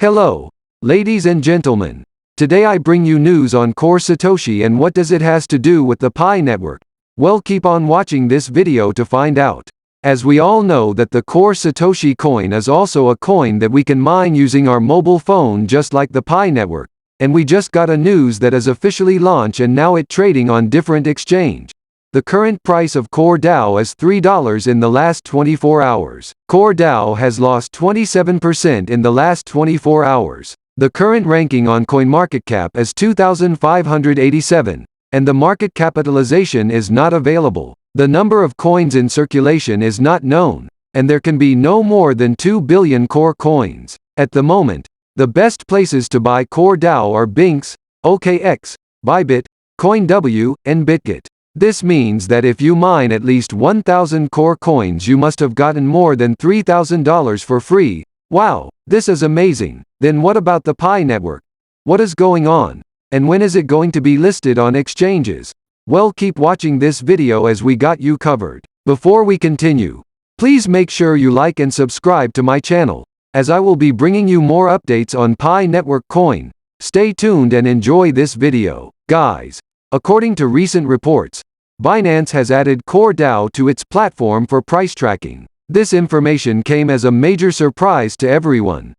Hello, ladies and gentlemen. Today I bring you news on Core Satoshi and what does it has to do with the Pi network. Well, keep on watching this video to find out. As we all know that the Core Satoshi coin is also a coin that we can mine using our mobile phone just like the Pi network. And we just got a news that is officially launched and now it trading on different exchange. The current price of Core DAO is $3 in the last 24 hours. Core DAO has lost 27% in the last 24 hours. The current ranking on CoinMarketCap is 2,587, and the market capitalization is not available. The number of coins in circulation is not known, and there can be no more than 2 billion Core coins. At the moment, the best places to buy Core DAO are Binance, OKX, Bybit, CoinW, and BitGet. This means that if you mine at least 1,000 Core coins you must have gotten more than $3,000 for free. Wow, this is amazing. Then what about the Pi network? What is going on? And when is it going to be listed on exchanges? Well, keep watching this video as we got you covered. Before we continue, please make sure you like and subscribe to my channel, as I will be bringing you more updates on Pi network coin. Stay tuned and enjoy this video. Guys, according to recent reports, Binance has added Core DAO to its platform for price tracking. This information came as a major surprise to everyone,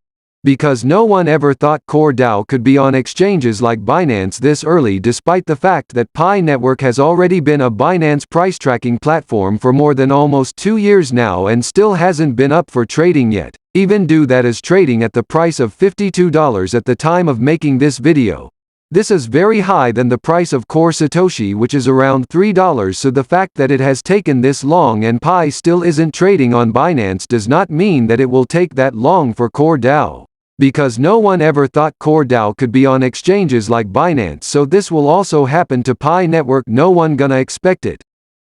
because no one ever thought Core DAO could be on exchanges like Binance this early, despite the fact that Pi network has already been a Binance price tracking platform for more than almost 2 years now and still hasn't been up for trading yet. Even though that is trading at the price of $52 at the time of making this video. This is very high than the price of Core Satoshi, which is around $3, so the fact that it has taken this long and Pi still isn't trading on Binance does not mean that it will take that long for Core DAO. Because no one ever thought Core DAO could be on exchanges like Binance, so this will also happen to Pi network. No one gonna expect it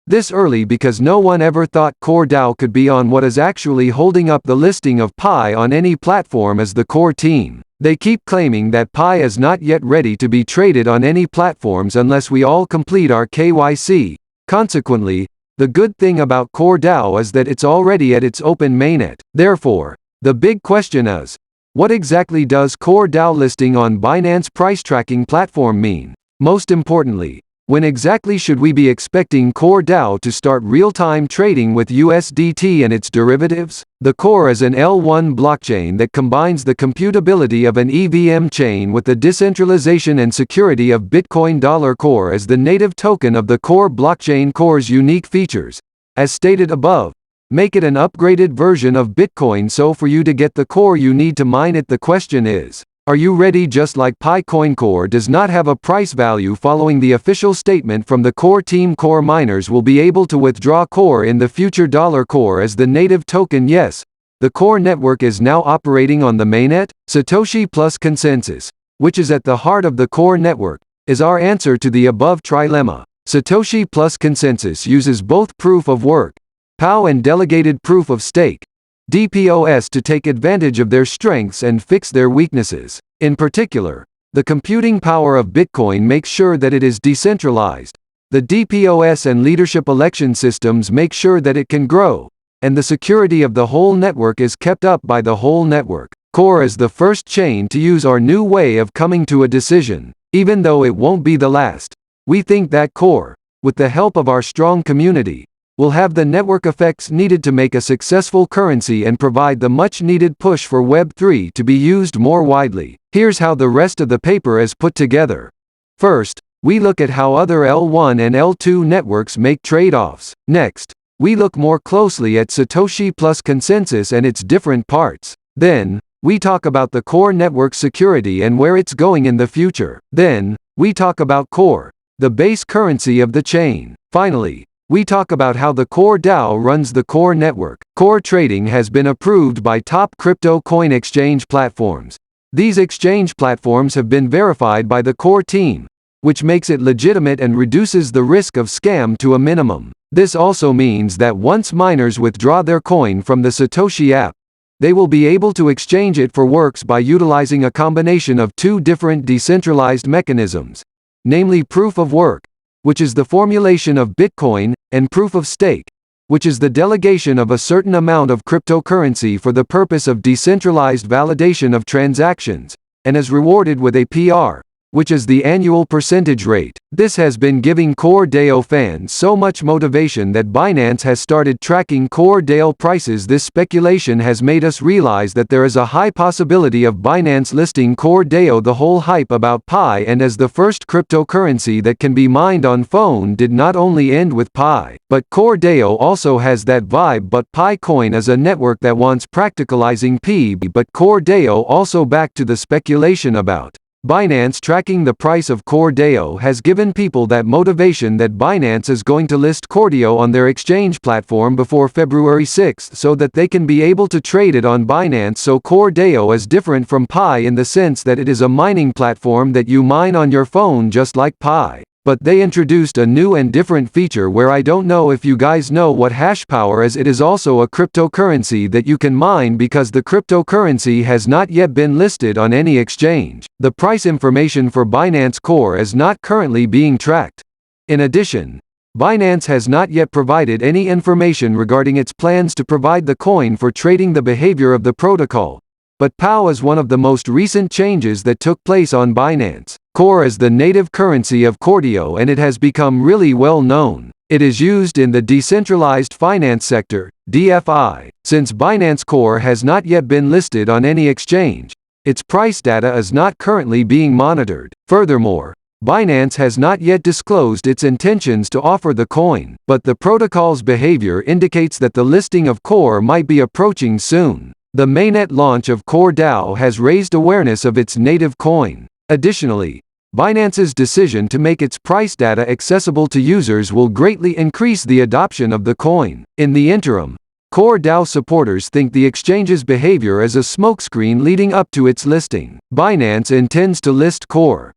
this early because no one ever thought Core DAO could be on. What is actually holding up the listing of Pi on any platform is the Core team. They keep claiming that Pi is not yet ready to be traded on any platforms unless we all complete our KYC. Consequently, the good thing about Core DAO is that it's already at its open mainnet. Therefore, the big question is, what exactly does Core DAO listing on Binance price tracking platform mean? Most importantly, when exactly should we be expecting Core DAO to start real-time trading with USDT and its derivatives? The Core is an L1 blockchain that combines the computability of an EVM chain with the decentralization and security of Bitcoin. Core is the native token of the Core blockchain. Core's unique features, as stated above, make it an upgraded version of Bitcoin. So for you to get the Core you need to mine it. The question is, are you ready? Just like Pi coin, Core does not have a price value. Following the official statement from the Core team, Core miners will be able to withdraw Core in the future. Core is the native token. Yes, the Core network is now operating on the mainnet. Satoshi plus consensus, which is at the heart of the Core network, is our answer to the above trilemma. Satoshi plus consensus uses both proof of work, POW, and delegated proof of stake, DPoS, to take advantage of their strengths and fix their weaknesses. In particular, the computing power of Bitcoin makes sure that it is decentralized. The DPoS and leadership election systems make sure that it can grow, and the security of the whole network is kept up by the whole network. Core is the first chain to use our new way of coming to a decision, even though it won't be the last. We think that Core, with the help of our strong community, will have the network effects needed to make a successful currency and provide the much-needed push for Web3 to be used more widely. Here's how the rest of the paper is put together. First, we look at how other L1 and L2 networks make trade-offs. Next, we look more closely at Satoshi plus consensus and its different parts. Then, we talk about the Core network security and where it's going in the future. Then, we talk about Core, the base currency of the chain. Finally, we talk about how the Core DAO runs the Core network. Core trading has been approved by top crypto coin exchange platforms. These exchange platforms have been verified by the Core team, which makes it legitimate and reduces the risk of scam to a minimum. This also means that once miners withdraw their coin from the Satoshi app, they will be able to exchange it for works by utilizing a combination of two different decentralized mechanisms, namely proof of work, which is the formulation of Bitcoin, and proof of stake, which is the delegation of a certain amount of cryptocurrency for the purpose of decentralized validation of transactions, and is rewarded with a PR, which is the annual percentage rate. This has been giving Core DAO fans so much motivation that Binance has started tracking Core DAO prices. This speculation has made us realize that there is a high possibility of Binance listing Core DAO. The whole hype about Pi and as the first cryptocurrency that can be mined on phone did not only end with Pi, but Core DAO also has that vibe. But Pi coin is a network that wants practicalizing P. But Core DAO also, back to the speculation about Binance tracking the price of Core DAO, has given people that motivation that Binance is going to list Core DAO on their exchange platform before February 6th so that they can be able to trade it on Binance. So Core DAO is different from Pi in the sense that it is a mining platform that you mine on your phone just like Pi. But they introduced a new and different feature where I don't know if you guys know what hash power is. It is also a cryptocurrency that you can mine because the cryptocurrency has not yet been listed on any exchange. The price information for Binance Core is not currently being tracked. In addition, Binance has not yet provided any information regarding its plans to provide the coin for trading the behavior of the protocol. But POW is one of the most recent changes that took place on Binance. Core is the native currency of Core DAO and it has become really well known. It is used in the decentralized finance sector, DeFi. Since Binance Core has not yet been listed on any exchange, its price data is not currently being monitored. Furthermore, Binance has not yet disclosed its intentions to offer the coin, but the protocol's behavior indicates that the listing of Core might be approaching soon. The mainnet launch of Core DAO has raised awareness of its native coin. Additionally, Binance's decision to make its price data accessible to users will greatly increase the adoption of the coin. In the interim, Core DAO supporters think the exchange's behavior is a smokescreen leading up to its listing. Binance intends to list Core.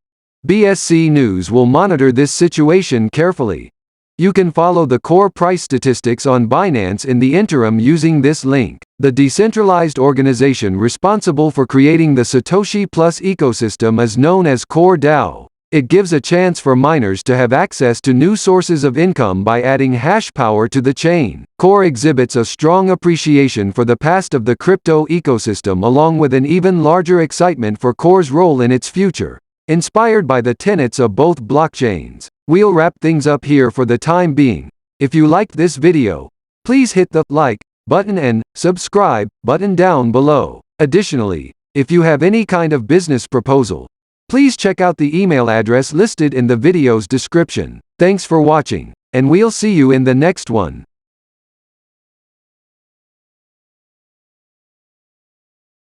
BSC News will monitor this situation carefully. You can follow the Core price statistics on Binance in the interim using this link. The decentralized organization responsible for creating the Satoshi Plus ecosystem is known as Core DAO. It gives a chance for miners to have access to new sources of income by adding hash power to the chain. Core exhibits a strong appreciation for the past of the crypto ecosystem along with an even larger excitement for Core's role in its future, inspired by the tenets of both blockchains. We'll wrap things up here for the time being. If you liked this video, please hit the like button and subscribe button down below. Additionally, if you have any kind of business proposal, please check out the email address listed in the video's description. Thanks for watching, and we'll see you in the next one.